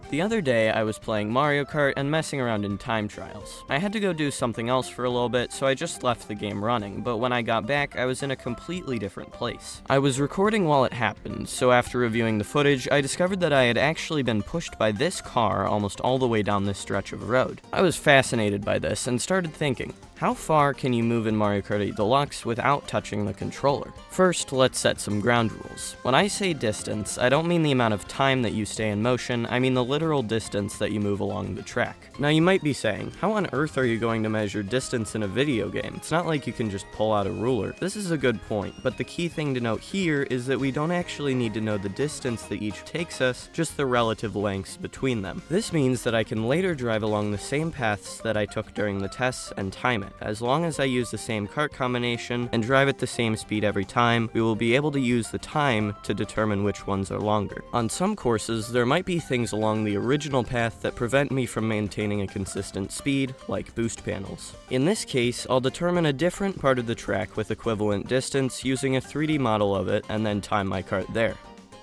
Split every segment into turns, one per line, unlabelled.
The other day, I was playing Mario Kart and messing around in time trials. I had to go do something else for a little bit, so I just left the game running, but when I got back, I was in a completely different place. I was recording while it happened, so after reviewing the footage, I discovered that I had actually been pushed by this car almost all the way down this stretch of road. I was fascinated by this and started thinking, how far can you move in Mario Kart 8 Deluxe without touching the controller? First, let's set some ground rules. When I say distance, I don't mean the amount of time that you stay in motion, I mean the literal distance that you move along the track. Now you might be saying, how on earth are you going to measure distance in a video game? It's not like you can just pull out a ruler. This is a good point, but the key thing to note here is that we don't actually need to know the distance that each takes us, just the relative lengths between them. This means that I can later drive along the same paths that I took during the tests and time it. As long as I use the same kart combination and drive at the same speed every time, we will be able to use the time to determine which ones are longer. On some courses, there might be things along the original path that prevent me from maintaining a consistent speed, like boost panels. In this case, I'll determine a different part of the track with equivalent distance using a 3D model of it and then time my kart there.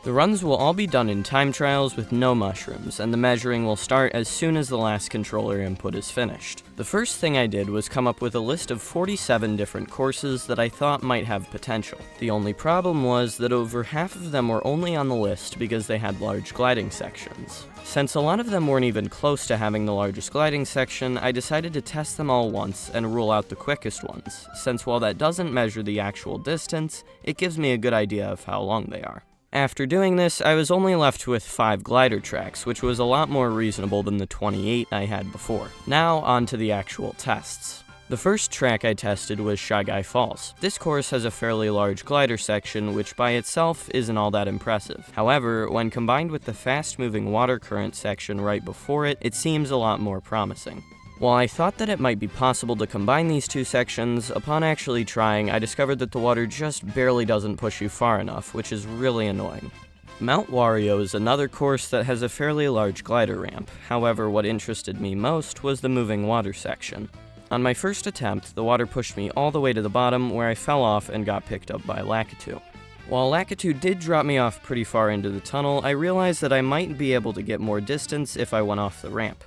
The runs will all be done in time trials with no mushrooms, and the measuring will start as soon as the last controller input is finished. The first thing I did was come up with a list of 47 different courses that I thought might have potential. The only problem was that over half of them were only on the list because they had large gliding sections. Since a lot of them weren't even close to having the largest gliding section, I decided to test them all once and rule out the quickest ones, since while that doesn't measure the actual distance, it gives me a good idea of how long they are. After doing this, I was only left with 5 glider tracks, which was a lot more reasonable than the 28 I had before. Now, on to the actual tests. The first track I tested was Shy Guy Falls. This course has a fairly large glider section, which by itself isn't all that impressive. However, when combined with the fast-moving water current section right before it, it seems a lot more promising. While I thought that it might be possible to combine these two sections, upon actually trying, I discovered that the water just barely doesn't push you far enough, which is really annoying. Mount Wario is another course that has a fairly large glider ramp. However, what interested me most was the moving water section. On my first attempt, the water pushed me all the way to the bottom, where I fell off and got picked up by Lakitu. While Lakitu did drop me off pretty far into the tunnel, I realized that I might be able to get more distance if I went off the ramp.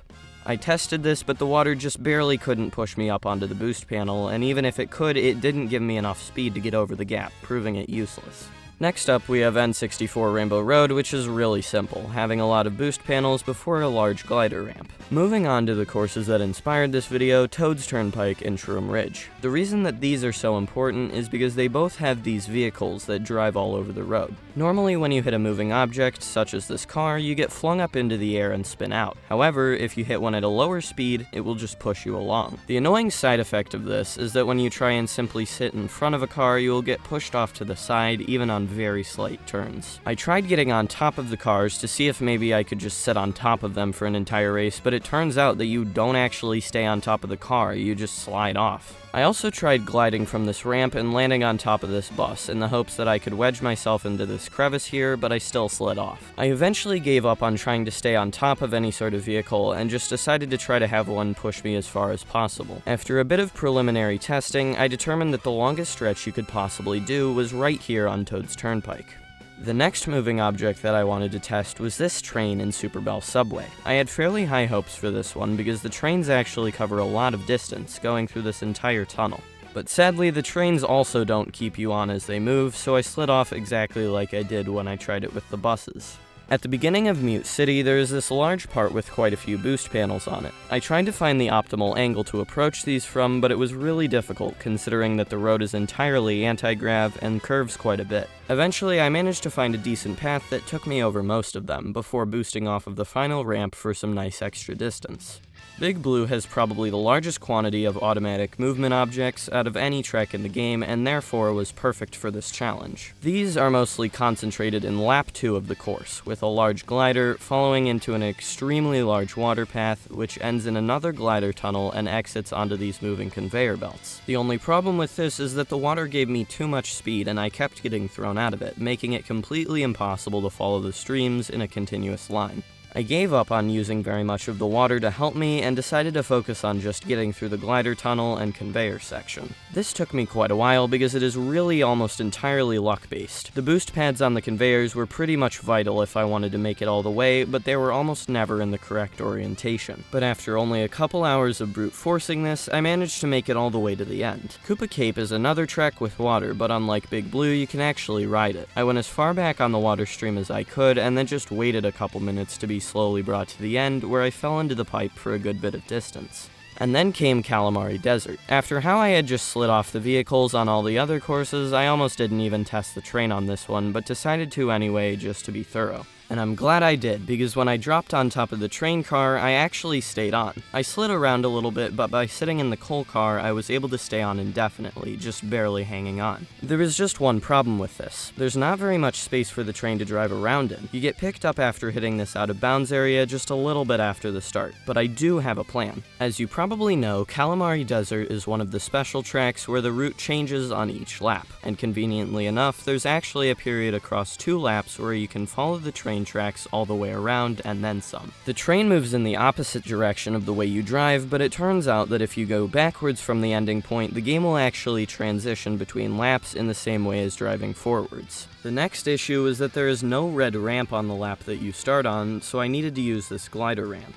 I tested this, but the water just barely couldn't push me up onto the boost panel, and even if it could, it didn't give me enough speed to get over the gap, proving it useless. Next up, we have N64 Rainbow Road, which is really simple, having a lot of boost panels before a large glider ramp. Moving on to the courses that inspired this video, Toad's Turnpike and Shroom Ridge. The reason that these are so important is because they both have these vehicles that drive all over the road. Normally, when you hit a moving object, such as this car, you get flung up into the air and spin out. However, if you hit one at a lower speed, it will just push you along. The annoying side effect of this is that when you try and simply sit in front of a car, you will get pushed off to the side, even on very slight turns. I tried getting on top of the cars to see if maybe I could just sit on top of them for an entire race, but it turns out that you don't actually stay on top of the car, you just slide off. I also tried gliding from this ramp and landing on top of this bus in the hopes that I could wedge myself into this crevice here, but I still slid off. I eventually gave up on trying to stay on top of any sort of vehicle and just decided to try to have one push me as far as possible. After a bit of preliminary testing, I determined that the longest stretch you could possibly do was right here on Toad's Turnpike. The next moving object that I wanted to test was this train in Super Bell Subway. I had fairly high hopes for this one because the trains actually cover a lot of distance, going through this entire tunnel. But sadly, the trains also don't keep you on as they move, so I slid off exactly like I did when I tried it with the buses. At the beginning of Mute City, there is this large part with quite a few boost panels on it. I tried to find the optimal angle to approach these from, but it was really difficult considering that the road is entirely anti-grav and curves quite a bit. Eventually, I managed to find a decent path that took me over most of them, before boosting off of the final ramp for some nice extra distance. Big Blue has probably the largest quantity of automatic movement objects out of any track in the game, and therefore was perfect for this challenge. These are mostly concentrated in lap 2 of the course, with a large glider following into an extremely large water path, which ends in another glider tunnel and exits onto these moving conveyor belts. The only problem with this is that the water gave me too much speed and I kept getting thrown out of it, making it completely impossible to follow the streams in a continuous line. I gave up on using very much of the water to help me and decided to focus on just getting through the glider tunnel and conveyor section. This took me quite a while because it is really almost entirely luck-based. The boost pads on the conveyors were pretty much vital if I wanted to make it all the way, but they were almost never in the correct orientation. But after only a couple hours of brute forcing this, I managed to make it all the way to the end. Koopa Cape is another trek with water, but unlike Big Blue, you can actually ride it. I went as far back on the water stream as I could, and then just waited a couple minutes to be slowly brought to the end, where I fell into the pipe for a good bit of distance. And then came Calamari Desert. After how I had just slid off the vehicles on all the other courses, I almost didn't even test the train on this one, but decided to anyway just to be thorough. And I'm glad I did, because when I dropped on top of the train car, I actually stayed on. I slid around a little bit, but by sitting in the coal car, I was able to stay on indefinitely, just barely hanging on. There is just one problem with this. There's not very much space for the train to drive around in. You get picked up after hitting this out of bounds area just a little bit after the start, but I do have a plan. As you probably know, Calamari Desert is one of the special tracks where the route changes on each lap, and conveniently enough, there's actually a period across 2 laps where you can follow the train tracks all the way around and then some. The train moves in the opposite direction of the way you drive, but it turns out that if you go backwards from the ending point, the game will actually transition between laps in the same way as driving forwards. The next issue is that there is no red ramp on the lap that you start on, so I needed to use this glider ramp.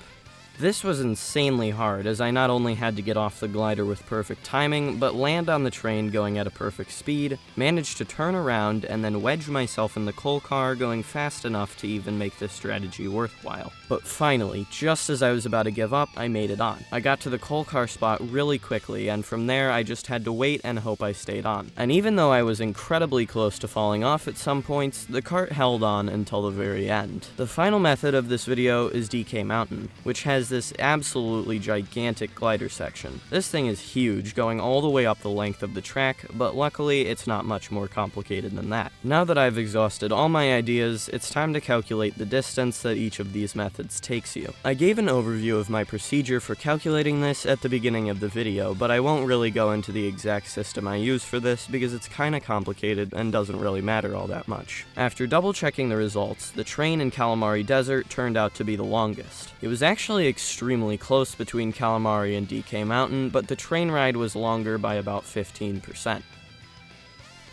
This was insanely hard, as I not only had to get off the glider with perfect timing, but land on the train going at a perfect speed, manage to turn around, and then wedge myself in the coal car going fast enough to even make this strategy worthwhile. But finally, just as I was about to give up, I made it on. I got to the coal car spot really quickly, and from there I just had to wait and hope I stayed on. And even though I was incredibly close to falling off at some points, the cart held on until the very end. The final method of this video is DK Mountain, which has this absolutely gigantic glider section. This thing is huge, going all the way up the length of the track, but luckily it's not much more complicated than that. Now that I've exhausted all my ideas, it's time to calculate the distance that each of these methods takes you. I gave an overview of my procedure for calculating this at the beginning of the video, but I won't really go into the exact system I use for this because it's kinda complicated and doesn't really matter all that much. After double checking the results, the train in Calamari Desert turned out to be the longest. It was actually extremely close between Calamari and DK Mountain, but the train ride was longer by about 15%.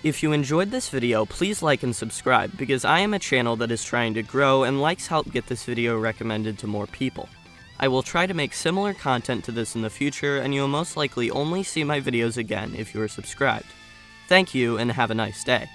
If you enjoyed this video, please like and subscribe, because I am a channel that is trying to grow and likes help get this video recommended to more people. I will try to make similar content to this in the future, and you'll most likely only see my videos again if you are subscribed. Thank you, and have a nice day.